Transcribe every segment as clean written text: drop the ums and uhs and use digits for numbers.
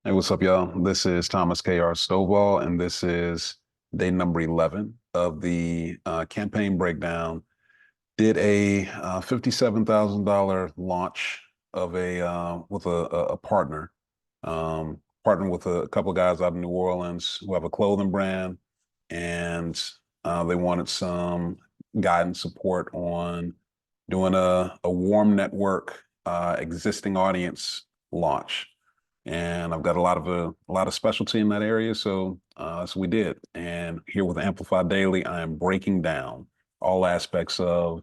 Hey, what's up, y'all? This is Thomas K.R. Stovall, and this is day number 11 of the campaign breakdown. Did a $57,000 launch of a with a partner, partnered with a couple of guys out of New Orleans who have a clothing brand, and they wanted some guidance support on doing a warm network existing audience launch. And I've got a lot of specialty in that area, so we did. And here with Amplify Daily, I am breaking down all aspects of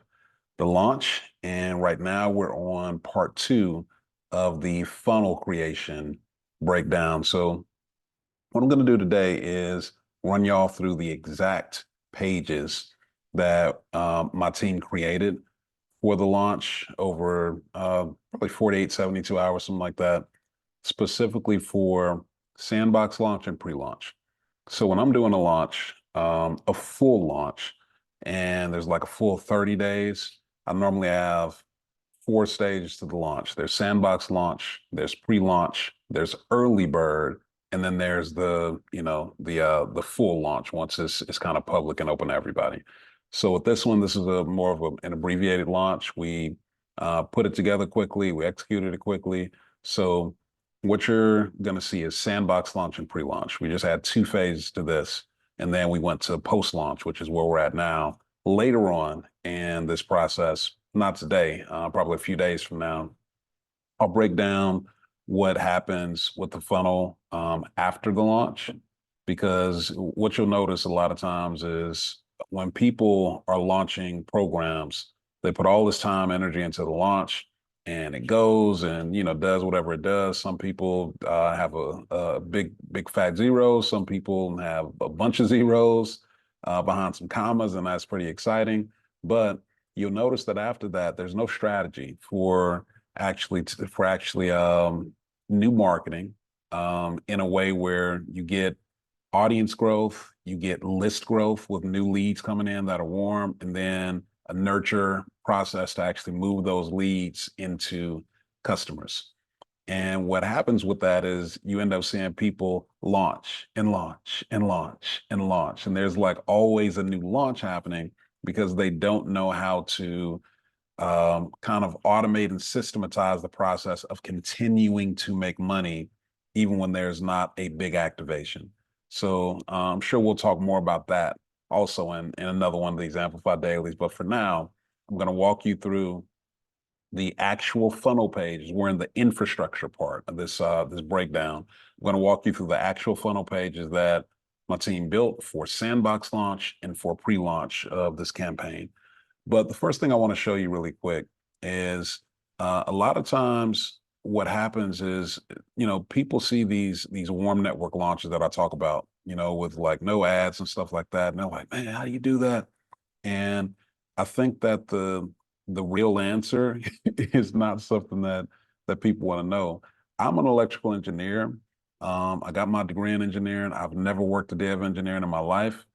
the launch. And right now we're on part two of the funnel creation breakdown. So what I'm going to do today is run y'all through the exact pages that my team created for the launch over probably 48, 72 hours, something like that, specifically for Sandbox Launch and Pre-launch. So when I'm doing a launch, a full launch, and there's like a full 30 days, I normally have four stages to the launch. There's Sandbox Launch, there's Pre-launch, there's Early Bird, and then there's the full launch once it's kind of public and open to everybody. So with this one, this is a more of an abbreviated launch. We put it together quickly, we executed it quickly. So what you're going to see is Sandbox Launch and Pre-launch. We just had two phases to this, and then we went to post-launch, which is where we're at now. Later on in this process, not today, probably a few days from now, I'll break down what happens with the funnel after the launch, because what you'll notice a lot of times is when people are launching programs, they put all this time, energy into the launch, and it goes and does whatever it does. Some people have a big fat zero. Some people have a bunch of zeros behind some commas, and that's pretty exciting. But you'll notice that after that, there's no strategy for actually new marketing in a way where you get audience growth, you get list growth with new leads coming in that are warm, and then a nurture process to actually move those leads into customers. And what happens with that is you end up seeing people launch and launch and launch and launch. And there's like always a new launch happening because they don't know how to kind of automate and systematize the process of continuing to make money, even when there's not a big activation. So I'm sure we'll talk more about that also in another one of these Amplify Dailies. But for now, I'm going to walk you through the actual funnel pages. We're in the infrastructure part of this breakdown. I'm going to walk you through the actual funnel pages that my team built for Sandbox Launch and for pre-launch of this campaign. But the first thing I want to show you really quick is a lot of times what happens is, people see these warm network launches that I talk about, with like no ads and stuff like that. And they're like, man, how do you do that? And I think that the real answer is not something that people want to know. I'm an electrical engineer. I got my degree in engineering. I've never worked a day of engineering in my life.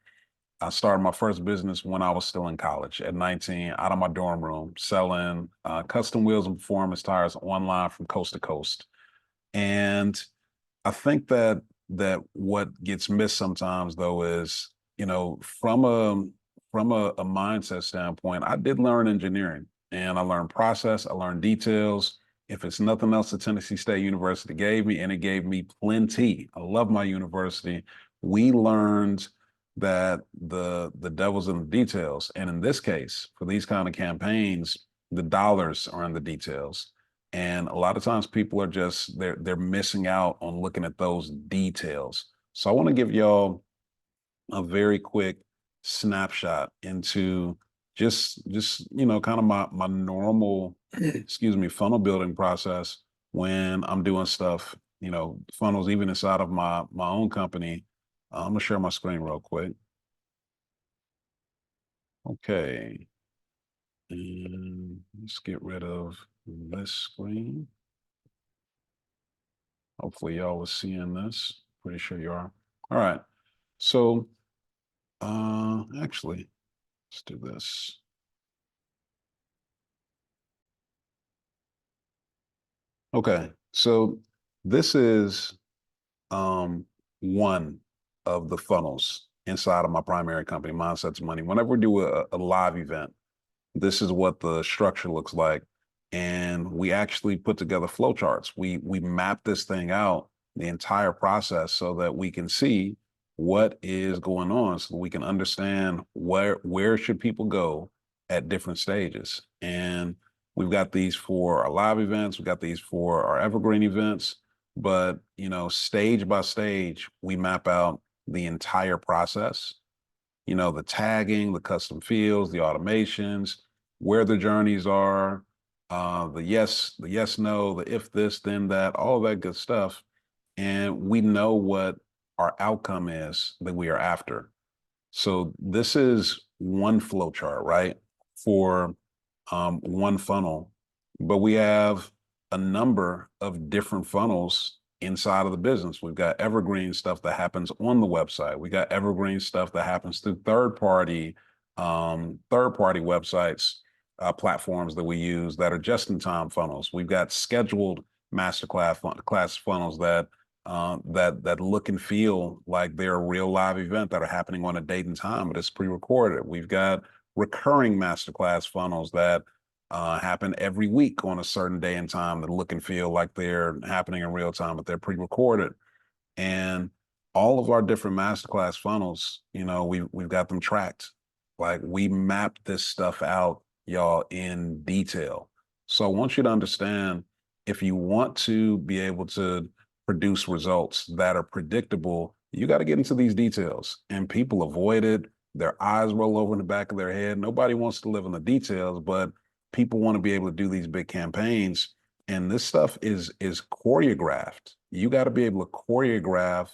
I started my first business when I was still in college at 19, out of my dorm room, selling custom wheels and performance tires online from coast to coast. And I think that what gets missed sometimes though is, from a mindset standpoint, I did learn engineering and I learned process, I learned details. If it's nothing else, the Tennessee State University gave me, and it gave me plenty. I love my university. We learned that the devil's in the details. And in this case, for these kind of campaigns, the dollars are in the details. And a lot of times people are just they're missing out on looking at those details. So I want to give y'all a very quick snapshot into just kind of my normal excuse me funnel building process when I'm doing stuff, funnels even inside of my own company. I'm gonna share my screen real quick. Okay. And let's get rid of this screen. Hopefully y'all are seeing this. Pretty sure you are. All right. So actually, let's do this. Okay. So this is one of the funnels inside of my primary company, Mindsets Money. Whenever we do a live event, this is what the structure looks like. And we actually put together flowcharts. We map this thing out, the entire process, so that we can see what is going on, so we can understand where should people go at different stages. And we've got these for our live events, we've got these for our evergreen events, but stage by stage, we map out the entire process, the tagging, the custom fields, the automations, where the journeys are, the yes, no, the if this, then that, all of that good stuff. And we know what our outcome is that we are after. So this is one flow chart, right? For one funnel, but we have a number of different funnels inside of the business. We've got evergreen stuff that happens on the website. We got evergreen stuff that happens through third-party websites, platforms that we use that are just-in-time funnels. We've got scheduled class funnels that look and feel like they're a real live event that are happening on a date and time, but it's pre-recorded. We've got recurring masterclass funnels that happen every week on a certain day and time that look and feel like they're happening in real time, but they're pre-recorded. And all of our different masterclass funnels, we've got them tracked. Like, we map this stuff out, y'all, in detail. So I want you to understand, if you want to be able to produce results that are predictable, you got to get into these details. And people avoid it. Their eyes roll over in the back of their head. Nobody wants to live in the details, but people want to be able to do these big campaigns. And this stuff is choreographed. You got to be able to choreograph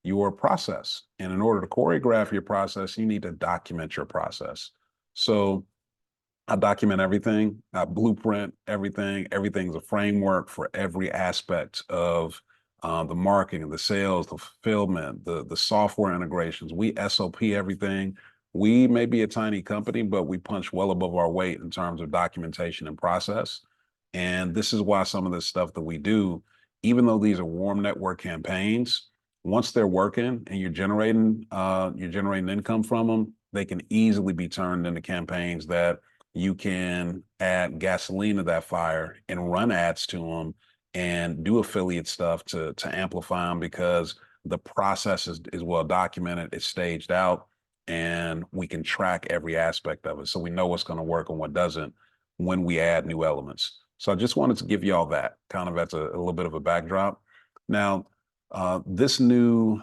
your process. And in order to choreograph your process, you need to document your process. So I document everything. I blueprint everything. Everything's a framework for every aspect of the marketing, the sales, the fulfillment, the software integrations. We SOP everything. We may be a tiny company, but we punch well above our weight in terms of documentation and process. And this is why some of this stuff that we do, even though these are warm network campaigns, once they're working and you're generating income from them, they can easily be turned into campaigns that you can add gasoline to that fire and run ads to them and do affiliate stuff to amplify them, because the process is well documented, it's staged out, and we can track every aspect of it. So we know what's going to work and what doesn't when we add new elements. So I just wanted to give you all that kind of as a little bit of a backdrop. Now, this campaign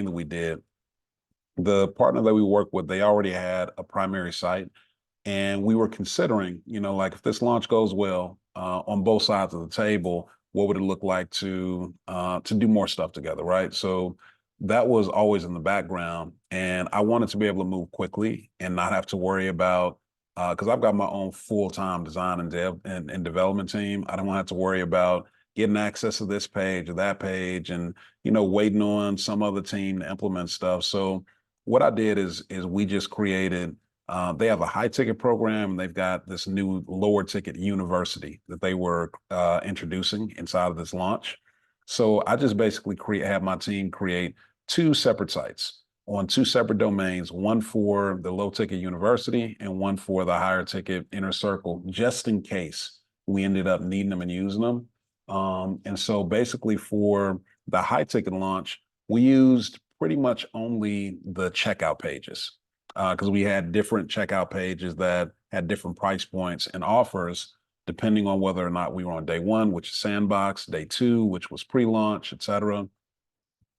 that we did, the partner that we work with, they already had a primary site. And we were considering, like, if this launch goes well, on both sides of the table, what would it look like to do more stuff together, right? So that was always in the background, and I wanted to be able to move quickly and not have to worry about, because I've got my own full-time design and development team. I don't want to have to worry about getting access to this page or that page, and waiting on some other team to implement stuff. So what I did is we just created. They have a high ticket program, and they've got this new lower ticket university that they were introducing inside of this launch. So I just basically have my team create two separate sites on two separate domains, one for the low ticket university and one for the higher ticket inner circle, just in case we ended up needing them and using them. And so basically for the high ticket launch, we used pretty much only the checkout pages, because we had different checkout pages that had different price points and offers depending on whether or not we were on day one, which is Sandbox, day two, which was pre-launch, et cetera.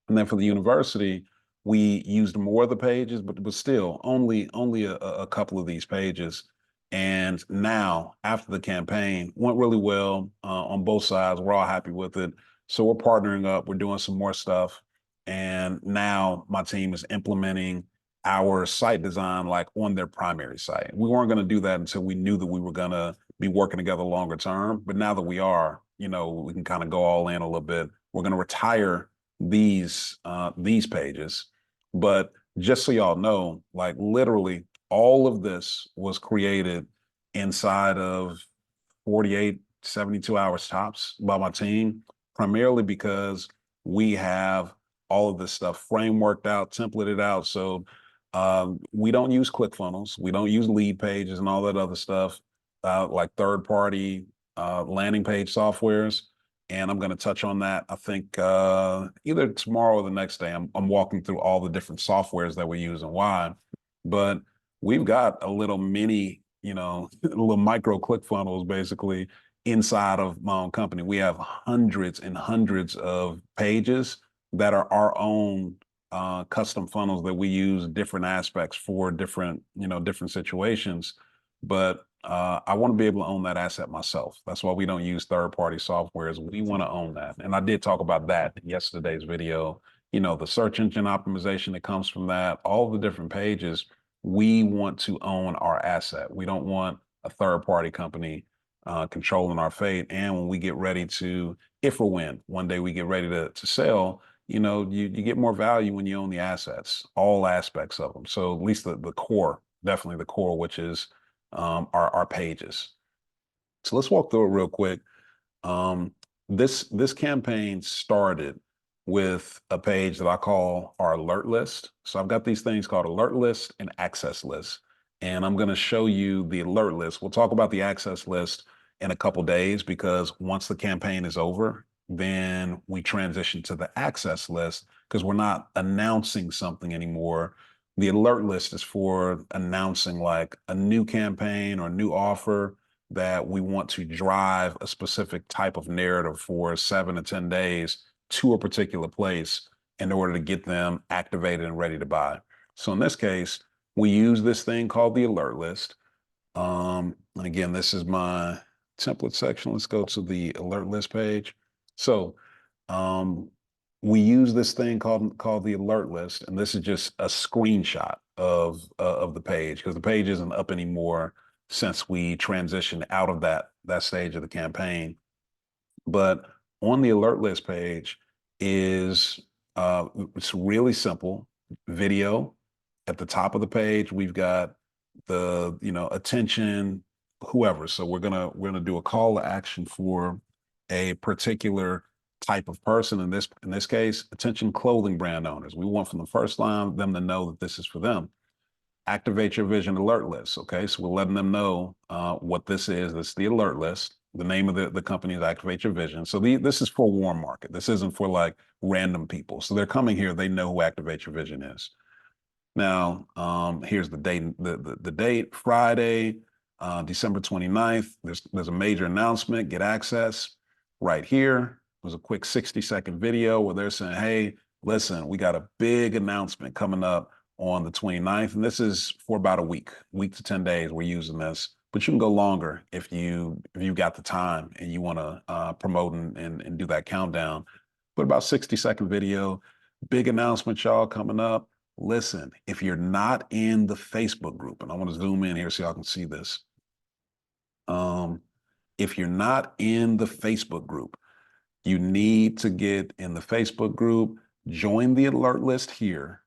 And then for the university, we used more of the pages, but still only a couple of these pages. And now, after the campaign, went really well on both sides. We're all happy with it. So we're partnering up. We're doing some more stuff. And now my team is implementing our site design like on their primary site. We weren't going to do that until we knew that we were going to be working together longer term. But now that we are, we can kind of go all in a little bit. We're going to retire these pages. But just so y'all know, like, literally all of this was created inside of 48, 72 hours tops by my team, primarily because We have all of this stuff frameworked out, templated out. So we don't use ClickFunnels. We don't use lead pages and all that other stuff, like third-party landing page softwares. And I'm going to touch on that, I think, either tomorrow or the next day. I'm walking through all the different softwares that we use and why. But we've got a little mini, little micro ClickFunnels basically inside of my own company. We have hundreds and hundreds of pages that are our own custom funnels that we use different aspects for different, different situations. But I want to be able to own that asset myself. That's why we don't use third-party softwares. We want to own that. And I did talk about that in yesterday's video. The search engine optimization that comes from that, all the different pages, we want to own our asset. We don't want a third-party company controlling our fate. And when we get ready to, if or when one day we get ready to sell, you get more value when you own the assets, all aspects of them. So at least the core, definitely the core, which is our pages. So let's walk through it real quick. This campaign started with a page that I call our alert list. So I've got these things called alert list and access list. And I'm going to show you the alert list. We'll talk about the access list in a couple days, because once the campaign is over, then we transition to the access list, because we're not announcing something anymore. The alert list is for announcing like a new campaign or new offer that we want to drive a specific type of narrative for 7 to 10 days to a particular place in order to get them activated and ready to buy. So in this case, we use this thing called the alert list. And again, this is my template section. Let's go to the alert list page. So we use this thing called the alert list, and this is just a screenshot of the page, because the page isn't up anymore since we transitioned out of that stage of the campaign. But on the alert list page is it's really simple video. At the top of the page, we've got the attention whoever. So we're gonna do a call to action for a particular type of person. In this case, attention clothing brand owners. We want from the first line them to know that this is for them. Activate your vision alert list. Okay, so we're letting them know what this is. This is the alert list. The name of the company is Activate Your Vision. So this is for warm market. This isn't for like random people. So they're coming here, they know who Activate Your Vision is. Now, here's the date, the date, Friday, December 29th. There's a major announcement, get access right here. There's a quick 60-second video where they're saying, hey, listen, we got a big announcement coming up on the 29th. And this is for about a week to 10 days. We're using this, but you can go longer if you got the time and you want to promote and do that countdown. But about 60-second video, big announcement, y'all, coming up. Listen, if you're not in the Facebook group, and I want to zoom in here so y'all can see this. If you're not in the Facebook group, you need to get in the Facebook group, join the alert list here.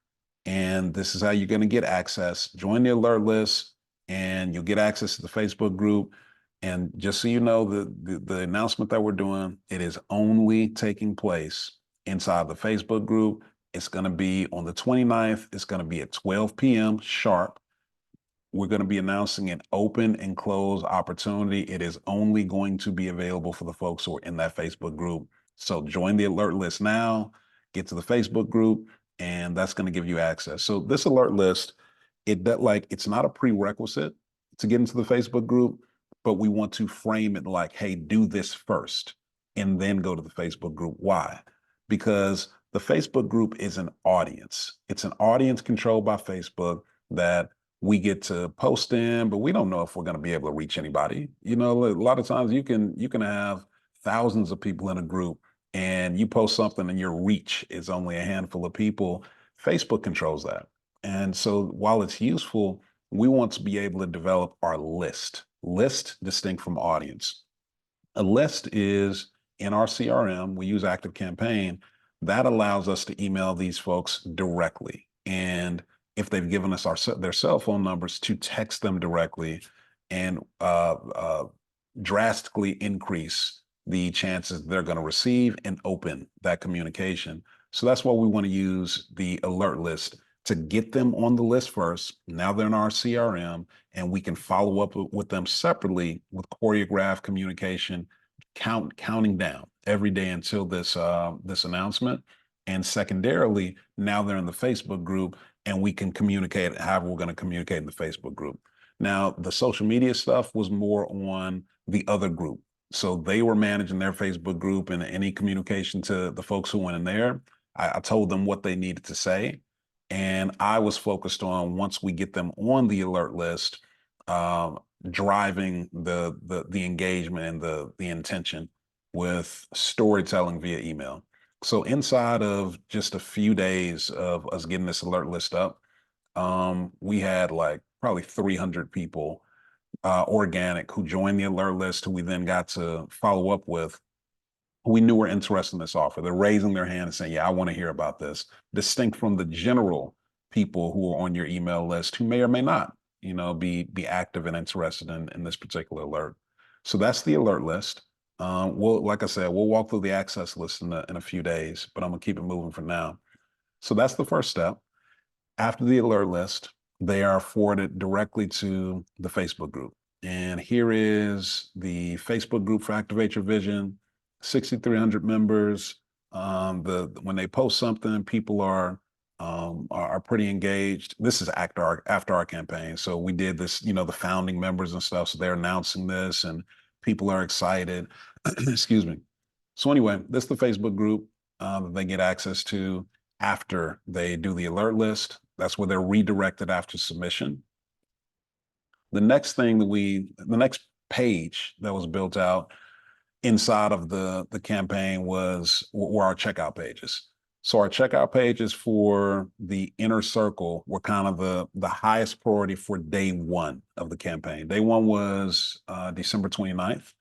And this is how you're going to get access. Join the alert list and you'll get access to the Facebook group. And just so you know, the announcement that we're doing, it is only taking place inside the Facebook group. It's going to be on the 29th. It's going to be at 12 p.m. sharp. We're going to be announcing an open and close opportunity. It is only going to be available for the folks who are in that Facebook group. So join the alert list now, get to the Facebook group, and that's going to give you access. So this alert list, it's not a prerequisite to get into the Facebook group, but we want to frame it like, hey, do this first and then go to the Facebook group. Why? Because the Facebook group is an audience. It's an audience controlled by Facebook that we get to post in, but we don't know if we're going to be able to reach anybody. A lot of times you can have thousands of people in a group and you post something and your reach is only a handful of people. Facebook controls that. And so while it's useful, we want to be able to develop our list distinct from audience. A list is in our CRM, we use ActiveCampaign. That allows us to email these folks directly. And if they've given us their cell phone numbers, to text them directly and drastically increase the chances they're going to receive and open that communication. So that's why we want to use the alert list to get them on the list first. Now they're in our CRM, and we can follow up with them separately with choreographed communication, counting down every day until this announcement. And secondarily, now they're in the Facebook group, and we can communicate however we're going to communicate in the Facebook group. Now, the social media stuff was more on the other group. So they were managing their Facebook group, and any communication to the folks who went in there, I told them what they needed to say. And I was focused on, once we get them on the alert list, driving the engagement and the intention with storytelling via email. So inside of just a few days of us getting this alert list up, we had like probably 300 people organic who joined the alert list, who we then got to follow up with, who we knew were interested in this offer. They're raising their hand and saying, yeah, I want to hear about this, distinct from the general people who are on your email list who may or may not, be active and interested in this particular alert. So that's the alert list. Like I said, we'll walk through the access list in a few days, but I'm gonna keep it moving for now. So that's the first step. After the alert list, they are forwarded directly to the Facebook group. And here is the Facebook group for Activate Your Vision, 6,300 members. When they post something, people are pretty engaged. This is after our campaign. So we did this, the founding members and stuff. So they're announcing this, and people are excited. Excuse me. So anyway, this is the Facebook group that they get access to after they do the alert list. That's where they're redirected after submission. The next page that was built out inside of the campaign were our checkout pages. So our checkout pages for the inner circle were kind of the highest priority for day one of the campaign. Day one was December 29th.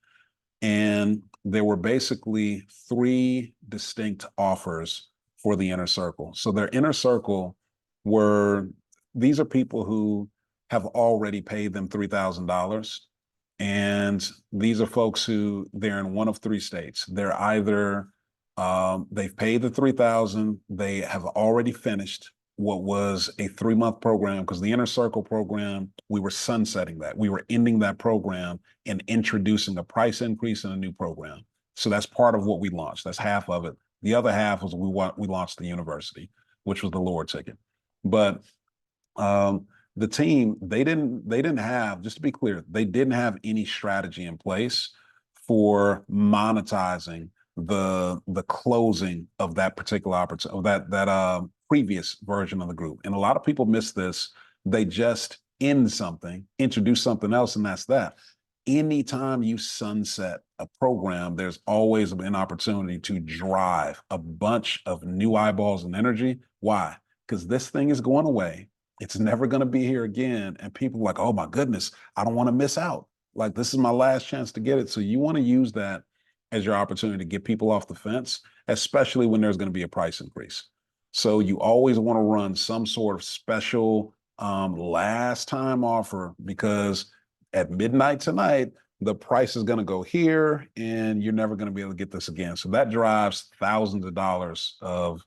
And there were basically 3 distinct offers for the inner circle. So their inner circle these are people who have already paid them $3,000. And these are folks who they're in one of 3 states. They're either they've paid the $3,000, they have already finished what was a 3-month program, because the Inner Circle program, we were sunsetting that. We were ending that program and introducing a price increase and a new program. So that's part of what we launched. That's half of it. The other half was we launched the university, which was the lower ticket. But the team, they didn't have, just to be clear, they didn't have any strategy in place for monetizing the closing of that particular opportunity, of that previous version of the group. And a lot of people miss this. They just end something, introduce something else, and that's that. Anytime you sunset a program, there's always an opportunity to drive a bunch of new eyeballs and energy. Why? Because this thing is going away. It's never going to be here again. And people are like, oh my goodness, I don't want to miss out. Like, this is my last chance to get it. So you want to use that as your opportunity to get people off the fence, especially when there's going to be a price increase. So you always want to run some sort of special last time offer, because at midnight tonight, the price is going to go here and you're never going to be able to get this again. So that drives thousands of dollars of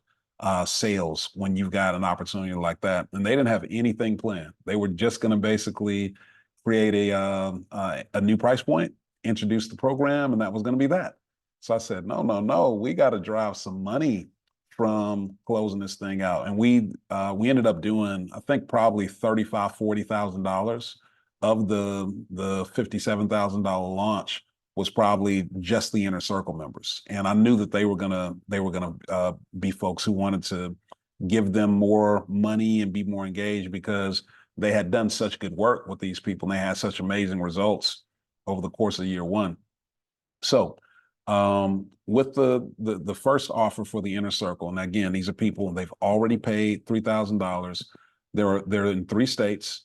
sales when you've got an opportunity like that. And they didn't have anything planned. They were just going to basically create a new price point, introduce the program, and that was going to be that. So I said, no, we got to drive some money from closing this thing out. And we ended up doing, I think, probably $40,000 of the $57,000 launch was probably just the Inner Circle members. And I knew that they were gonna be folks who wanted to give them more money and be more engaged, because they had done such good work with these people and they had such amazing results over the course of year one. So with the first offer for the Inner Circle, and again, these are people, they've already paid $3,000. They're in 3 states.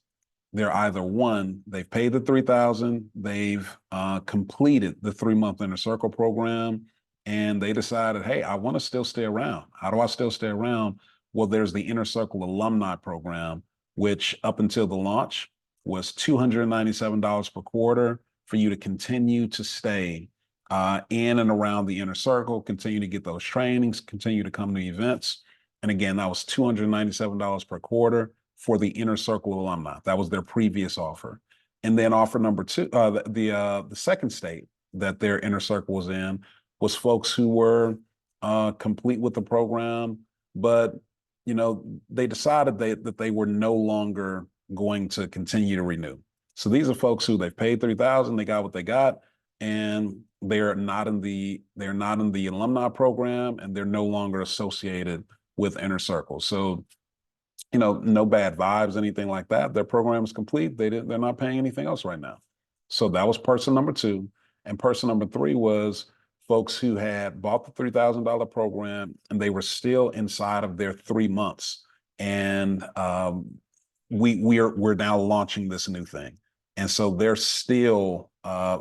They're either one, they've paid the $3,000, they've completed the 3-month Inner Circle program, and they decided, hey, I want to still stay around. How do I still stay around? Well, there's the Inner Circle Alumni Program, which up until the launch was $297 per quarter for you to continue to stay in and around the inner circle, continue to get those trainings, continue to come to events. And again, that was $297 per quarter for the inner circle alumni. That was their previous offer. And then offer number two, the second state that their inner circle was in was folks who were complete with the program, but they decided that they were no longer going to continue to renew. So these are folks who they've paid $3,000, they got what they got, and they're not in the alumni program, and they're no longer associated with Inner Circle. So, no bad vibes, anything like that. Their program is complete. They're not paying anything else right now. So that was person number two. And person number three was folks who had bought the $3,000 program and they were still inside of their 3 months. And we're now launching this new thing. And so they're still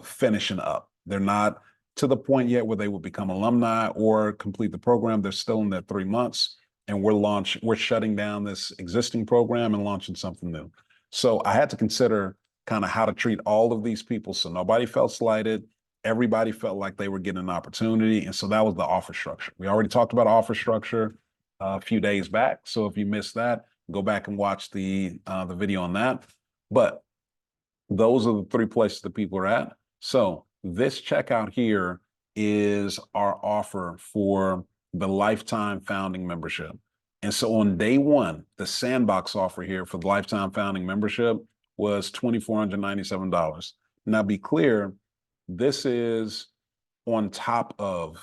finishing up. They're not to the point yet where they will become alumni or complete the program. They're still in their 3 months. And we're shutting down this existing program and launching something new. So I had to consider kind of how to treat all of these people so nobody felt slighted. Everybody felt like they were getting an opportunity. And so that was the offer structure. We already talked about offer structure a few days back. So if you missed that, go back and watch the video on that. But those are the three places that people are at. So this checkout here is our offer for the lifetime founding membership. And so on day one, the Sandbox offer here for the lifetime founding membership was $2,497. Now be clear, this is on top of,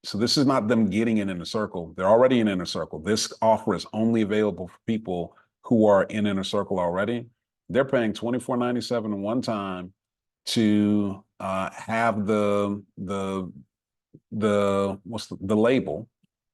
so this is not them getting in Inner Circle. They're already in Inner Circle. This offer is only available for people who are in Inner Circle already. They're paying $2,497 one time to have the label,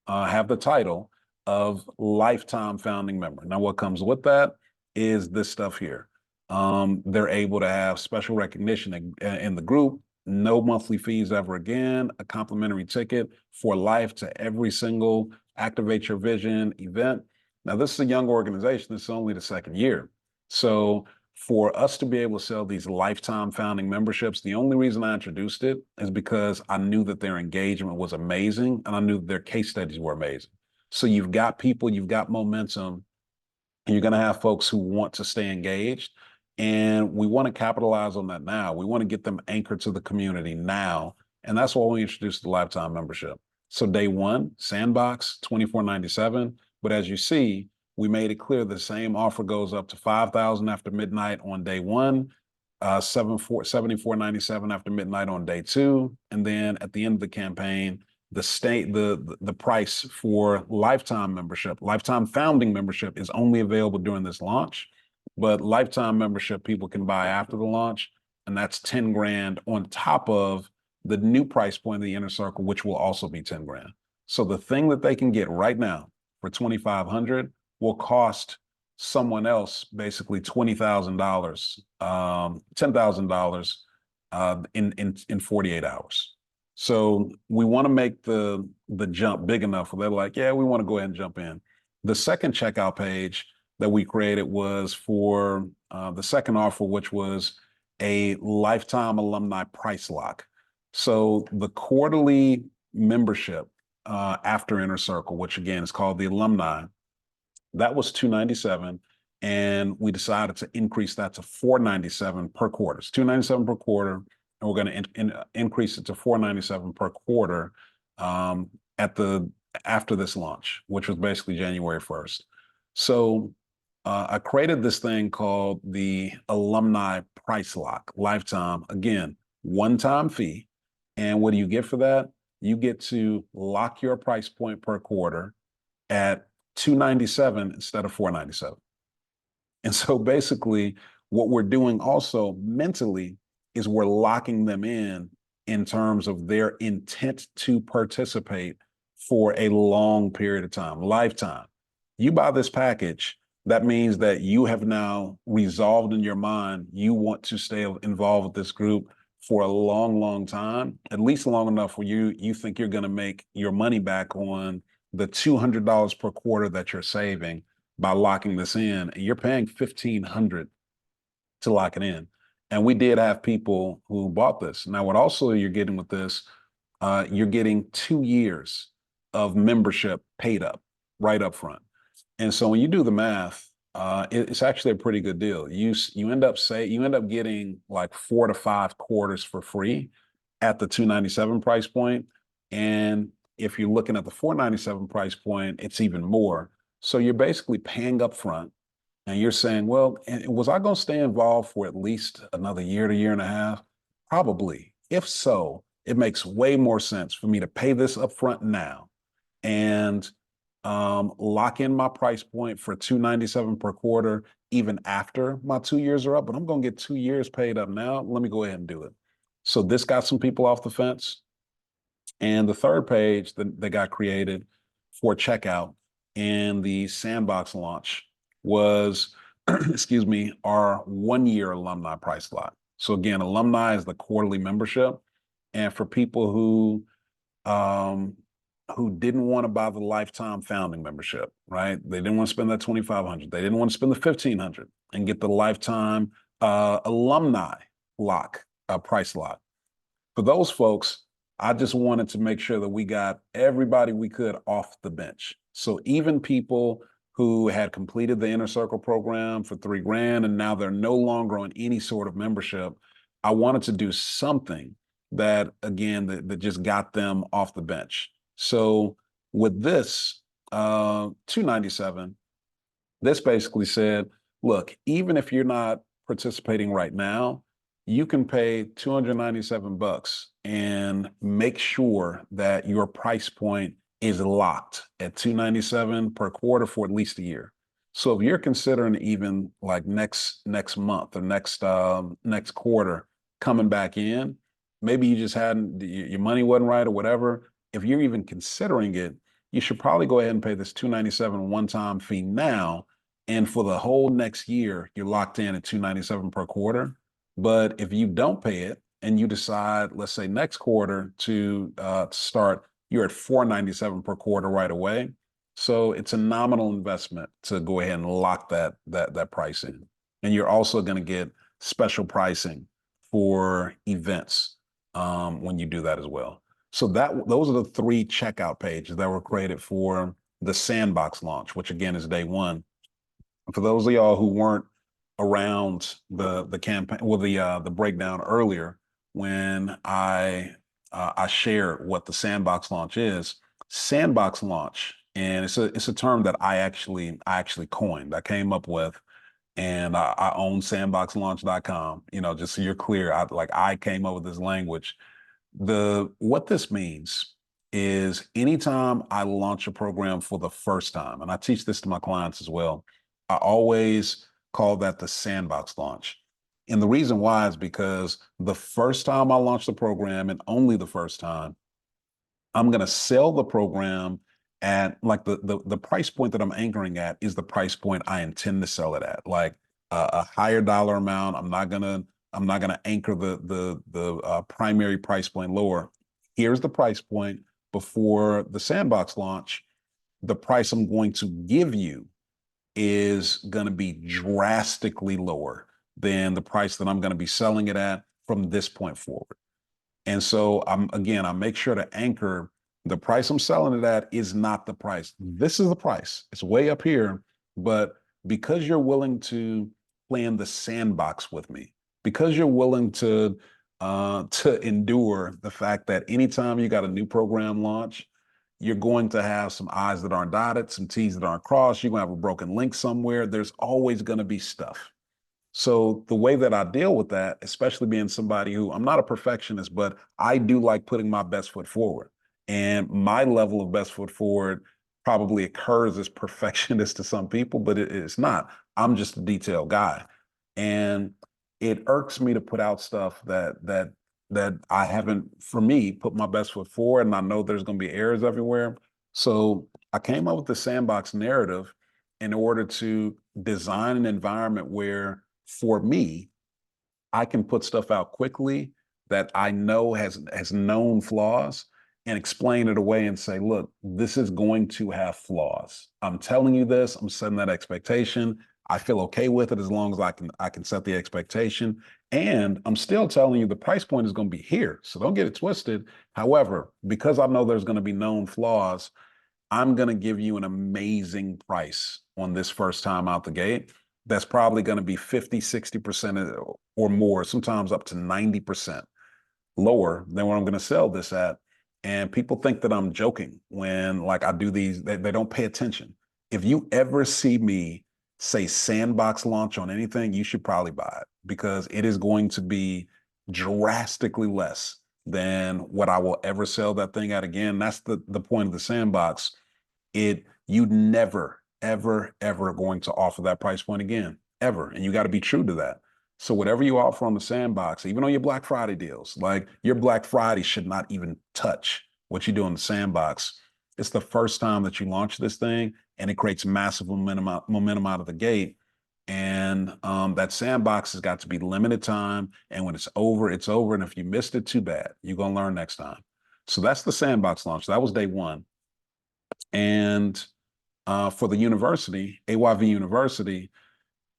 have the title of lifetime founding member. Now, what comes with that is this stuff here. They're able to have special recognition in the group, no monthly fees ever again, a complimentary ticket for life to every single Activate Your Vision event. Now, this is a young organization. This is only the second year. So for us to be able to sell these lifetime founding memberships, the only reason I introduced it is because I knew that their engagement was amazing and I knew their case studies were amazing. So you've got people, you've got momentum, and you're going to have folks who want to stay engaged. And we want to capitalize on that now. We want to get them anchored to the community now. And that's why we introduced the lifetime membership. So day one, Sandbox, $2,497. But as you see, we made it clear the same offer goes up to $5,000 after midnight on day one, $74.97 after midnight on day two. And then at the end of the campaign, the price for lifetime membership, lifetime founding membership is only available during this launch, but lifetime membership people can buy after the launch. And that's 10 grand on top of the new price point of the Inner Circle, which will also be 10 grand. So the thing that they can get right now for 2,500 will cost someone else basically $20,000, $10,000 in 48 hours. So we want to make the jump big enough where they're like, yeah, we want to go ahead and jump in. The second checkout page that we created was for the second offer, which was a lifetime alumni price lock. So the quarterly membership after Inner Circle, which again is called the alumni, that was $297, and we decided to increase that to $497 per quarter. It's $297 per quarter, and we're going to increase it to $497 per quarter after this launch, which was basically January 1st. So I created this thing called the Alumni Price Lock, lifetime. Again, one-time fee, and what do you get for that? You get to lock your price point per quarter at $297 instead of $497. And so basically what we're doing also mentally is we're locking them in terms of their intent to participate for a long period of time, lifetime. You buy this package, that means that you have now resolved in your mind, you want to stay involved with this group for a long, long time, at least long enough where you think you're going to make your money back on the $200 per quarter that you're saving by locking this in, and you're paying $1,500 to lock it in. And we did have people who bought this. Now, what also you're getting with this, you're getting 2 years of membership paid up right up front. And so when you do the math, it's actually a pretty good deal. You end up getting like 4 to 5 quarters for free at the 297 price point. And if you're looking at the 497 price point, it's even more. So you're basically paying up front and you're saying, well, was I going to stay involved for at least another year to year and a half? Probably. If so, it makes way more sense for me to pay this upfront now and lock in my price point for 297 per quarter, even after my 2 years are up. But I'm going to get 2 years paid up now. Let me go ahead and do it. So this got some people off the fence. And the third page that got created for checkout in the Sandbox launch was, excuse me, our 1 year alumni price lot. So again, alumni is the quarterly membership. And for people who didn't want to buy the lifetime founding membership, right? They didn't want to spend that 2,500. They didn't want to spend the 1,500 and get the lifetime alumni lock price lock. For those folks, I just wanted to make sure that we got everybody we could off the bench. So even people who had completed the Inner Circle program for $3,000 and now they're no longer on any sort of membership, I wanted to do something that, again, that just got them off the bench. So with this 297, this basically said, look, even if you're not participating right now, you can pay 297 bucks and make sure that your price point is locked at 297 per quarter for at least a year. So if you're considering even like next month or next quarter coming back in, maybe you just hadn't, your money wasn't right or whatever. If you're even considering it, you should probably go ahead and pay this 297 one-time fee now. And for the whole next year, you're locked in at 297 per quarter. But if you don't pay it and you decide, let's say next quarter to start, you're at 497 per quarter right away. So it's a nominal investment to go ahead and lock that price in. And you're also going to get special pricing for events when you do that as well. So those are the 3 checkout pages that were created for the Sandbox launch, which again is day 1. For those of y'all who weren't around the campaign, well, the breakdown earlier, when I shared what the Sandbox launch is, Sandbox launch, and it's a term that I actually coined. I came up with, and I own sandboxlaunch.com. Just so you're clear, I came up with this language. What this means is anytime I launch a program for the first time, and I teach this to my clients as well, I always call that the Sandbox launch. And the reason why is because the first time I launch the program, and only the first time, I'm going to sell the program at like the price point that I'm anchoring at is the price point I intend to sell it at, like a higher dollar amount. I'm not gonna anchor the primary price point lower. Here's the price point before the Sandbox launch. The price I'm going to give you is going to be drastically lower than the price that I'm going to be selling it at from this point forward. And so I make sure to anchor the price I'm selling it at is not the price. This is the price. It's way up here, but because you're willing to play in the sandbox with me, because you're willing to endure the fact that anytime you got a new program launch, you're going to have some I's that aren't dotted, some T's that aren't crossed. You're going to have a broken link somewhere. There's always going to be stuff. So the way that I deal with that, especially being somebody who I'm not a perfectionist, but I do like putting my best foot forward. And my level of best foot forward probably occurs as perfectionist to some people, but it's not. I'm just a detailed guy. And it irks me to put out stuff that I haven't, for me, put my best foot forward, and I know there's going to be errors everywhere. So I came up with the Sandbox narrative in order to design an environment where, for me, I can put stuff out quickly that I know has known flaws and explain it away and say, look, this is going to have flaws. I'm telling you this, I'm setting that expectation. I feel okay with it as long as I can set the expectation. And I'm still telling you the price point is going to be here. So don't get it twisted. However, because I know there's going to be known flaws, I'm going to give you an amazing price on this first time out the gate. That's probably going to be 50, 60% or more, sometimes up to 90% lower than what I'm going to sell this at. And people think that I'm joking when like I do these, they don't pay attention. If you ever see me say Sandbox Launch on anything, you should probably buy it because it is going to be drastically less than what I will ever sell that thing at again. That's the point of the Sandbox. You never, ever, ever going to offer that price point again, ever. And you got to be true to that. So whatever you offer on the Sandbox, even on your Black Friday deals, like your Black Friday should not even touch what you do on the Sandbox. It's the first time that you launch this thing, and it creates massive momentum out of the gate. And that Sandbox has got to be limited time. And when it's over, it's over. And if you missed it, too bad. You're going to learn next time. So that's the Sandbox launch. That was day one. And for the university, AYV University,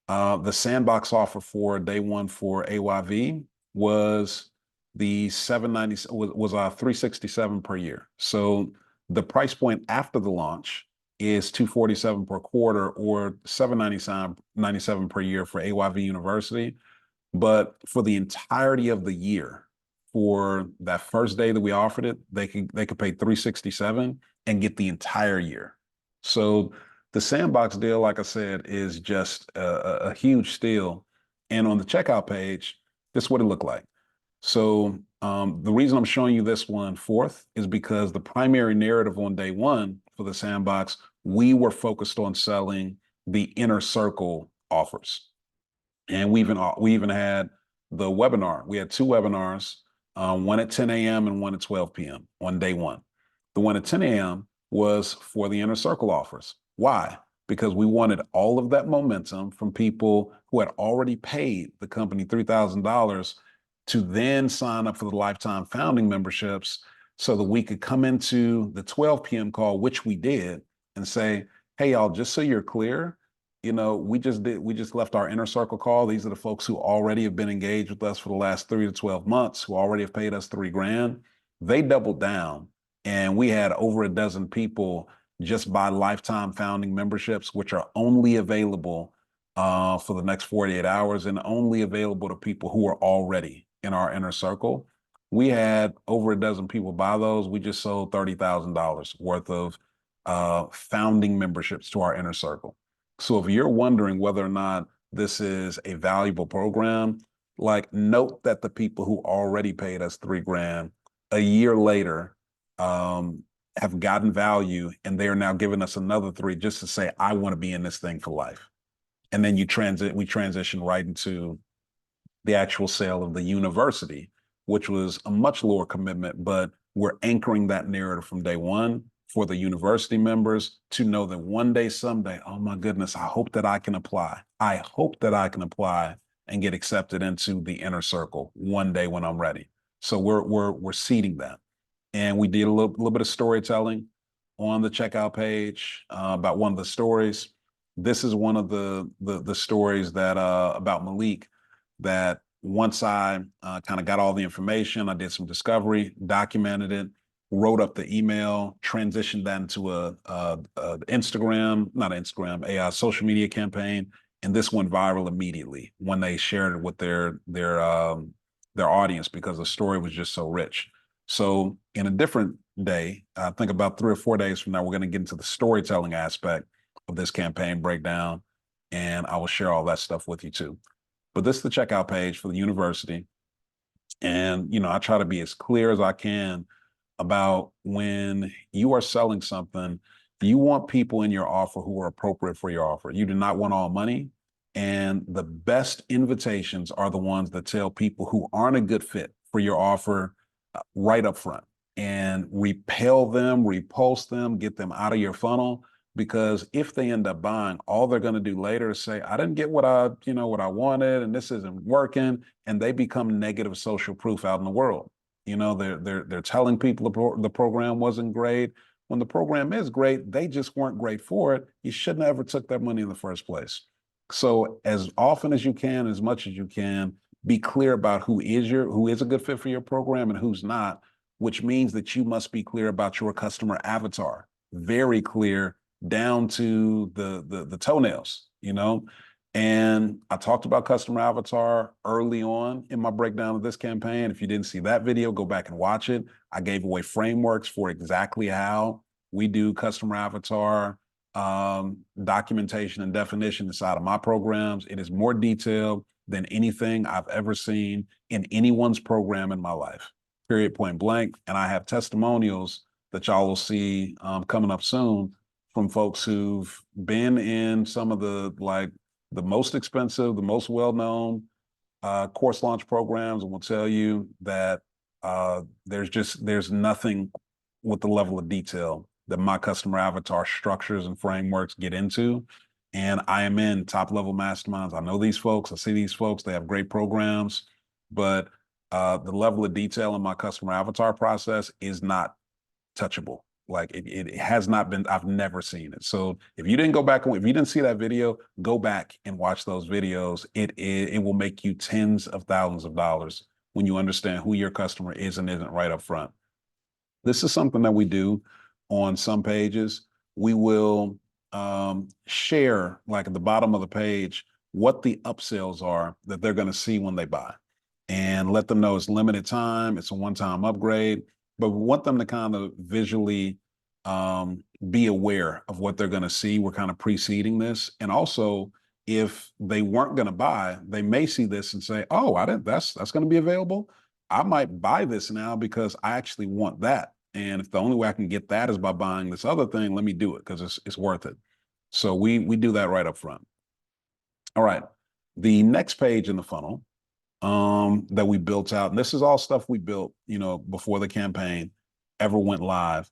the Sandbox offer for day one for AYV was the 790 was 367 per year. So the price point after the launch is 247 per quarter or 797 per year for AYV University. But for the entirety of the year, for that first day that we offered it, they could pay 367 and get the entire year. So the Sandbox deal, like I said, is just a huge steal. And on the checkout page, this is what it looked like. So the reason I'm showing you this one fourth is because the primary narrative on day one for the Sandbox, we were focused on selling the inner circle offers. And we even had the webinar. We had two webinars, one at 10 a.m. and one at 12 p.m. on day one. The one at 10 a.m. was for the inner circle offers. Why? Because we wanted all of that momentum from people who had already paid the company $3,000 to then sign up for the lifetime founding memberships so that we could come into the 12 p.m. call, which we did, and say, hey, y'all, just so you're clear, we just left our inner circle call. These are the folks who already have been engaged with us for the last 3 to 12 months, who already have paid us $3,000. They doubled down, and we had over a dozen people just buy lifetime founding memberships, which are only available for the next 48 hours and only available to people who are already in our inner circle. We had over a dozen people buy those. We just sold $30,000 worth of founding memberships to our inner circle. So if you're wondering whether or not this is a valuable program, like note that the people who already paid us $3,000 a year later have gotten value, and they are now giving us another three just to say, I want to be in this thing for life. And then we transition right into the actual sale of the university, which was a much lower commitment, but we're anchoring that narrative from day one for the university members to know that one day, someday, oh my goodness, I hope that I can apply. I hope that I can apply and get accepted into the inner circle one day when I'm ready. So we're seeding that. And we did a little bit of storytelling on the checkout page about one of the stories. This is one of the stories that about Malik, that once I kind of got all the information, I did some discovery, documented it, wrote up the email, transitioned that into a social media campaign, and this went viral immediately when they shared it with their audience because the story was just so rich. So in a different day, I think about 3 or 4 days from now, we're going to get into the storytelling aspect of this campaign breakdown, and I will share all that stuff with you too. But this is the checkout page for the university. And, I try to be as clear as I can about when you are selling something, you want people in your offer who are appropriate for your offer. You do not want all money. And the best invitations are the ones that tell people who aren't a good fit for your offer right up front and repel them, repulse them, get them out of your funnel. Because if they end up buying, all they're going to do later is say, I didn't get what I wanted, and this isn't working. And they become negative social proof out in the world. They're telling people the program wasn't great. When the program is great, they just weren't great for it. You shouldn't have ever took that money in the first place. So as often as you can, as much as you can, be clear about who is a good fit for your program and who's not, which means that you must be clear about your customer avatar, very clear down to the toenails, you know. And I talked about customer avatar early on in my breakdown of this campaign. If you didn't see that video, go back and watch it. I gave away frameworks for exactly how we do customer avatar documentation and definition inside of my programs. It is more detailed than anything I've ever seen in anyone's program in my life, period, point blank. And I have testimonials that y'all will see coming up soon from folks who've been in some of the most expensive, the most well-known course launch programs, and will tell you that there's nothing with the level of detail that my customer avatar structures and frameworks get into. And I am in top level masterminds. I know these folks, I see these folks, they have great programs, but the level of detail in my customer avatar process is not touchable. Like it has not been, I've never seen it. So if you didn't go back, if you didn't see that video, go back and watch those videos. It will make you tens of thousands of dollars when you understand who your customer is and isn't right up front. This is something that we do on some pages. We will share, like at the bottom of the page, what the upsells are that they're going to see when they buy, and let them know it's limited time, it's a one-time upgrade, but we want them to kind of visually be aware of what they're going to see. We're kind of preceding this. And also, if they weren't going to buy, they may see this and say, oh, I didn't, that's going to be available. I might buy this now because I actually want that. And if the only way I can get that is by buying this other thing, let me do it because it's worth it. So we do that right up front. All right. The next page in the funnel that we built out, and this is all stuff we built, before the campaign ever went live,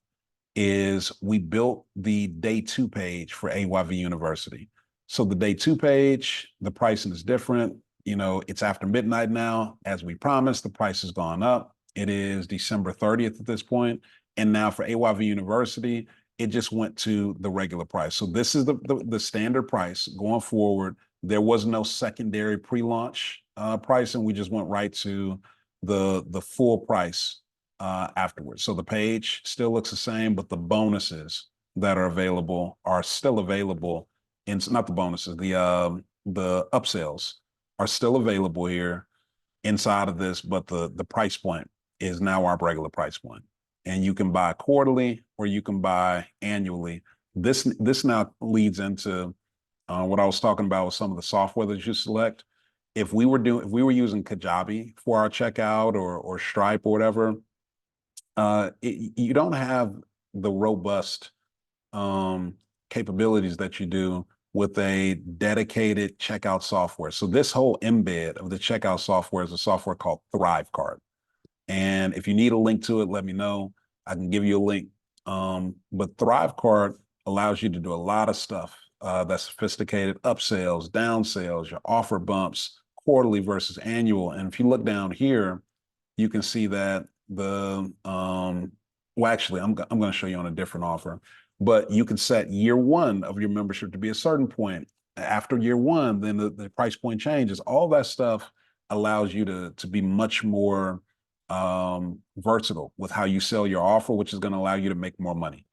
is we built the day 2 page for AYV University. So the day 2 page, the pricing is different. It's after midnight now. As we promised, the price has gone up. It is December 30th at this point. And now for AYV University, it just went to the regular price. So this is the standard price going forward. There was no secondary pre-launch pricing. We just went right to the full price afterwards. So the page still looks the same, but the bonuses that are available are still available. And not the bonuses, the upsells are still available here inside of this, but the price point is now our regular price point. And you can buy quarterly or you can buy annually. This now leads into what I was talking about with some of the software that you select. If we were using Kajabi for our checkout or Stripe or whatever, you don't have the robust capabilities that you do with a dedicated checkout software. So this whole embed of the checkout software is a software called ThriveCart. And if you need a link to it, let me know. I can give you a link. But ThriveCart allows you to do a lot of stuff that's sophisticated: upsells, downsales, your offer bumps, quarterly versus annual. And if you look down here, you can see that well, actually, I'm going to show you on a different offer, but you can set year 1 of your membership to be a certain point. After year 1, then the price point changes. All that stuff allows you to be much more versatile with how you sell your offer, which is going to allow you to make more money.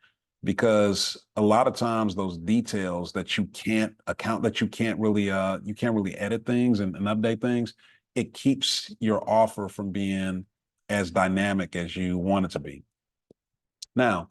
Because a lot of times those details that you can't account, that you can't really edit things and update things, it keeps your offer from being as dynamic as you want it to be. Now,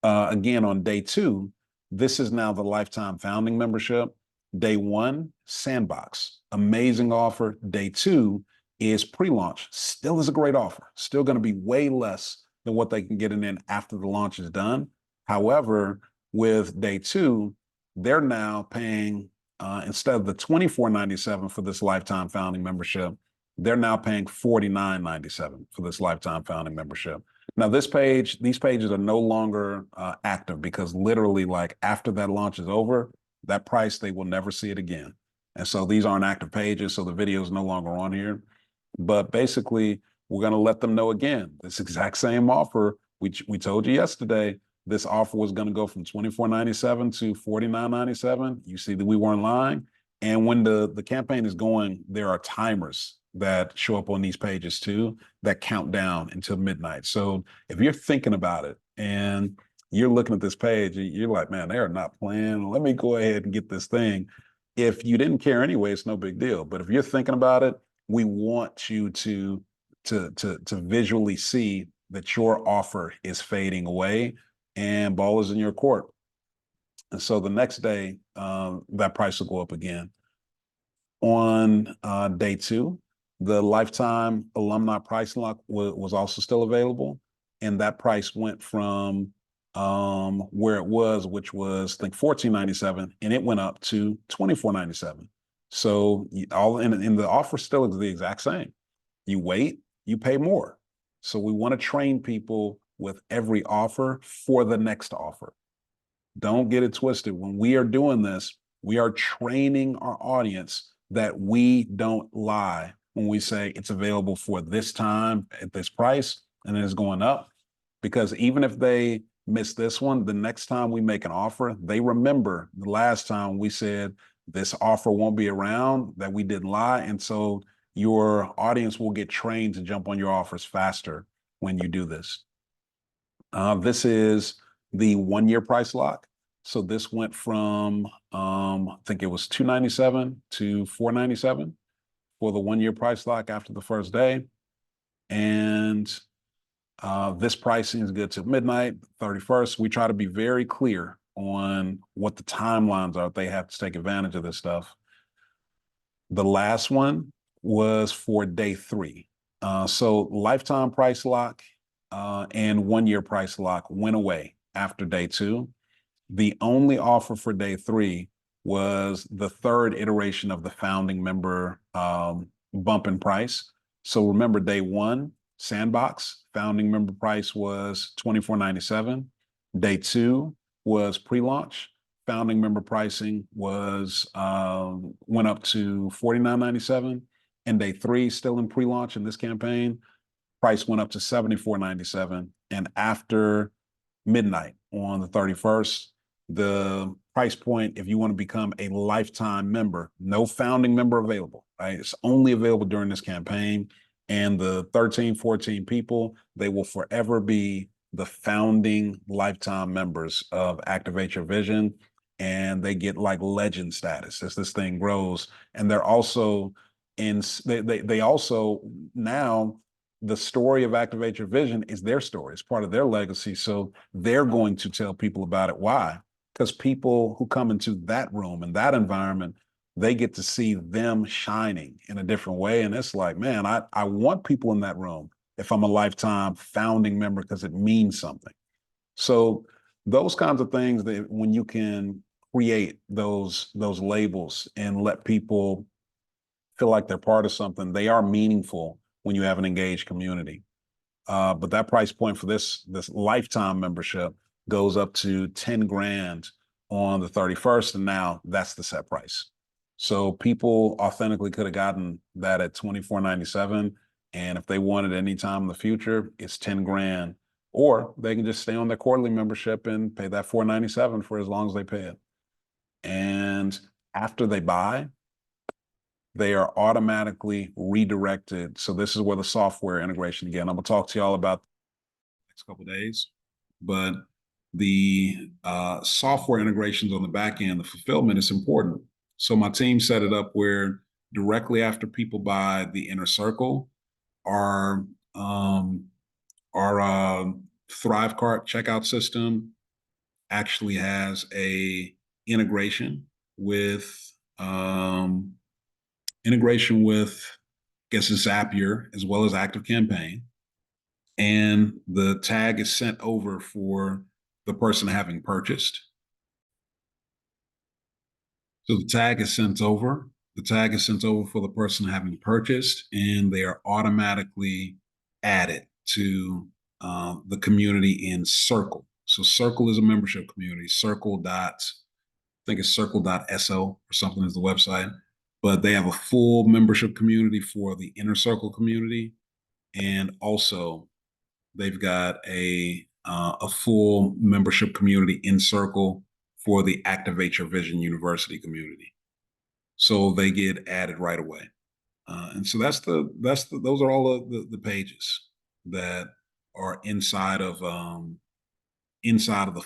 again, on day 2, this is now the lifetime founding membership. Day 1, Sandbox, amazing offer. Day 2 is pre-launch, still is a great offer, still going to be way less than what they can get in after the launch is done. However, with day 2, they're now paying, instead of the $24.97 for this lifetime founding membership, they're now paying $49.97 for this lifetime founding membership. Now, these pages are no longer active because literally, like, after that launch is over, that price, they will never see it again. And so these aren't active pages, so the video is no longer on here. But basically, we're going to let them know again, this exact same offer. We told you yesterday, this offer was going to go from $24.97 to $49.97. You see that we weren't lying. And when the campaign is going, there are timers that show up on these pages too that count down until midnight. So if you're thinking about it and you're looking at this page, you're like, man, they are not playing. Let me go ahead and get this thing. If you didn't care anyway, it's no big deal. But if you're thinking about it, we want you to visually see that your offer is fading away and ball is in your court. And so the next day, that price will go up again. On day two, the lifetime alumni price lock was also still available. And that price went from where it was, which was, I think, $14.97, and it went up to $24.97. So all in the offer still is the exact same. You wait, you pay more. So we want to train people with every offer for the next offer. Don't get it twisted. When we are doing this, we are training our audience that we don't lie when we say it's available for this time at this price and then it's going up. Because even if they miss this one, the next time we make an offer, they remember the last time we said this offer won't be around, that we didn't lie. And so your audience will get trained to jump on your offers faster when you do this. This is the 1 year price lock. So this went from I think it was $297 to $497 for the 1 year price lock after the first day. And this pricing is good till midnight, 31st. We try to be very clear on what the timelines are. They have to take advantage of this stuff. The last one was for day three. So lifetime price lock and 1 year price lock went away after day two. The only offer for day three was the third iteration of the founding member bump in price. So remember, day one, Sandbox, founding member price was $24.97. Day two was Prelaunch. Founding member pricing was went up to $49.97. And day three, still in pre-launch in this campaign, price went up to $74.97. And after midnight on the 31st, the price point, if you want to become a lifetime member, no founding member available, right? It's only available during this campaign. And the 13, 14 people, they will forever be the founding lifetime members of Activate Your Vision. And they get like legend status as this thing grows. And they're also they also now the story of Activate Your Vision is their story. It's part of their legacy. So they're going to tell people about it. Why? Because people who come into that room and that environment, they get to see them shining in a different way. And it's like, man, I want people in that room if I'm a lifetime founding member because it means something. So those kinds of things that when you can create those labels and let people feel like they're part of something, they are meaningful when you have an engaged community. But that price point for this lifetime membership goes up to 10 grand on the 31st. And now that's the set price. So people authentically could have gotten that at $24.97. And if they want it any time in the future, it's 10 grand. Or they can just stay on their quarterly membership and pay that $4.97 for as long as they pay it. And after they buy, they are automatically redirected. So this is where the software integration, again, I'm gonna talk to y'all about the next couple of days, but the software integrations on the back end, the fulfillment is important. So my team set it up where directly after people buy the inner circle, our ThriveCart checkout system actually has a integration with I guess it's Zapier as well as ActiveCampaign. And the tag is sent over for the person having purchased. So the tag is sent over. The tag is sent over for the person having purchased, and they are automatically added to the community in Circle. So Circle is a membership community. I think it's circle.so or something is the website. But they have a full membership community for the Inner Circle community. And also they've got a full membership community in Circle for the Activate Your Vision University community. so they get added right away. And so those are all of the pages that are inside of the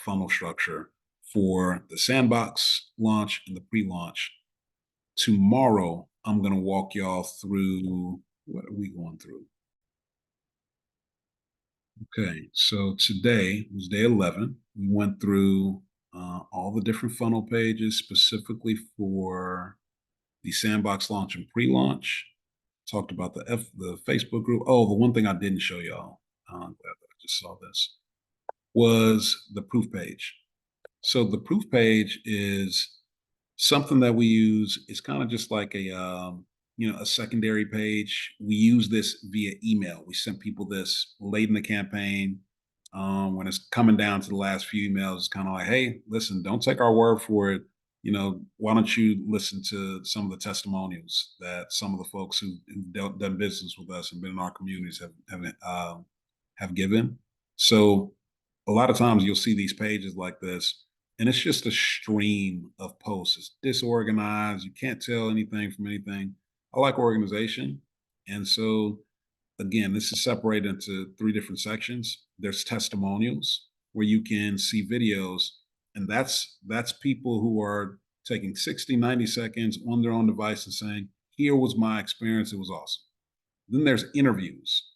funnel structure for the sandbox launch and the pre-launch. Tomorrow, I'm going to walk y'all through what are we going through? Okay, so today was day 11. We went through all the different funnel pages specifically for the sandbox launch and pre-launch. Talked about the Facebook group. Oh, the one thing I didn't show y'all, I'm glad that I just saw this, was the proof page. So the proof page is something that we use. It's kind of just like a secondary page. We use this via email. We sent people this late in the campaign. When it's coming down to the last few emails, it's kind of like, hey, listen, don't take our word for it. Why don't you listen to some of the testimonials that some of the folks who've done business with us and been in our communities have given. So a lot of times you'll see these pages like this, and it's just a stream of posts. It's disorganized. You can't tell anything from anything. I like organization. And so, again, this is separated into three different sections. There's testimonials where you can see videos, and that's people who are taking 60, 90 seconds on their own device and saying, here was my experience. It was awesome. Then there's interviews.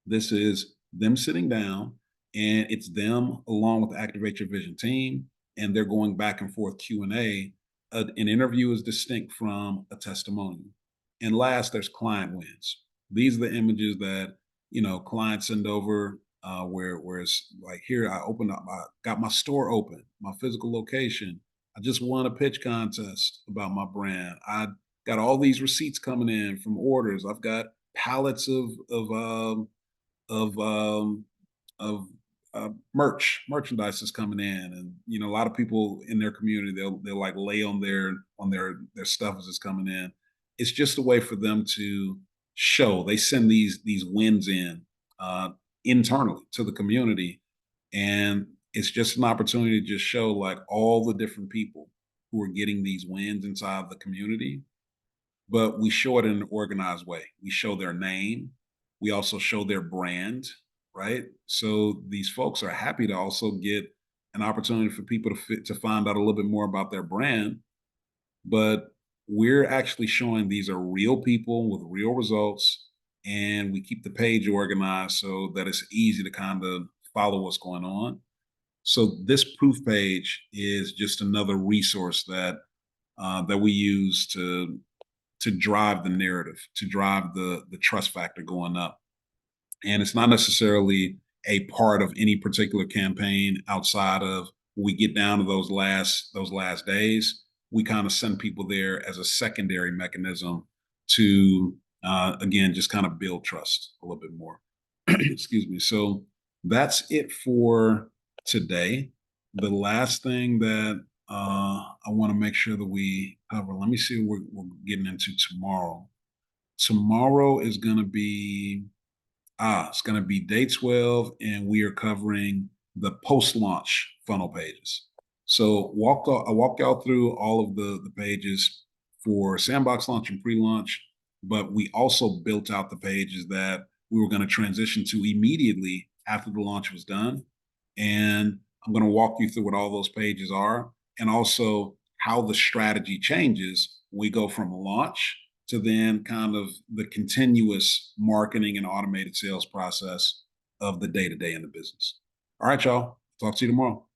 This is them sitting down, and it's them along with the Activate Your Vision team, and they're going back and forth Q&A. An interview is distinct from a testimonial. And last, there's client wins. These are the images that clients send over, where it's like, here, I got my store open, my physical location. I just won a pitch contest about my brand. I got all these receipts coming in from orders. I've got pallets of of merchandise is coming in, and a lot of people in their community, they'll like lay on their stuff as it's coming in. It's just a way for them to show. They send these wins in uh, internally to the community, and it's just an opportunity to just show like all the different people who are getting these wins inside the community, but we show it in an organized way. We show their name. We also show their brand, right? So these folks are happy to also get an opportunity for people to find out a little bit more about their brand. But we're actually showing these are real people with real results, and we keep the page organized so that it's easy to kind of follow what's going on. So this proof page is just another resource that we use to drive the narrative, to drive the trust factor going up. And it's not necessarily a part of any particular campaign outside of when we get down to those last days. We kind of send people there as a secondary mechanism to again just kind of build trust a little bit more. Excuse me. So that's it for today. The last thing that I want to make sure that we cover. Let me see what we're getting into tomorrow. Tomorrow is going to be it's going to be day 12, and we are covering the post-launch funnel pages. So I walked y'all through all of the pages for sandbox launch and pre-launch, but we also built out the pages that we were going to transition to immediately after the launch was done. And I'm going to walk you through what all those pages are, and also how the strategy changes when we go from launch to then kind of the continuous marketing and automated sales process of the day to day in the business. All right, y'all. Talk to you tomorrow.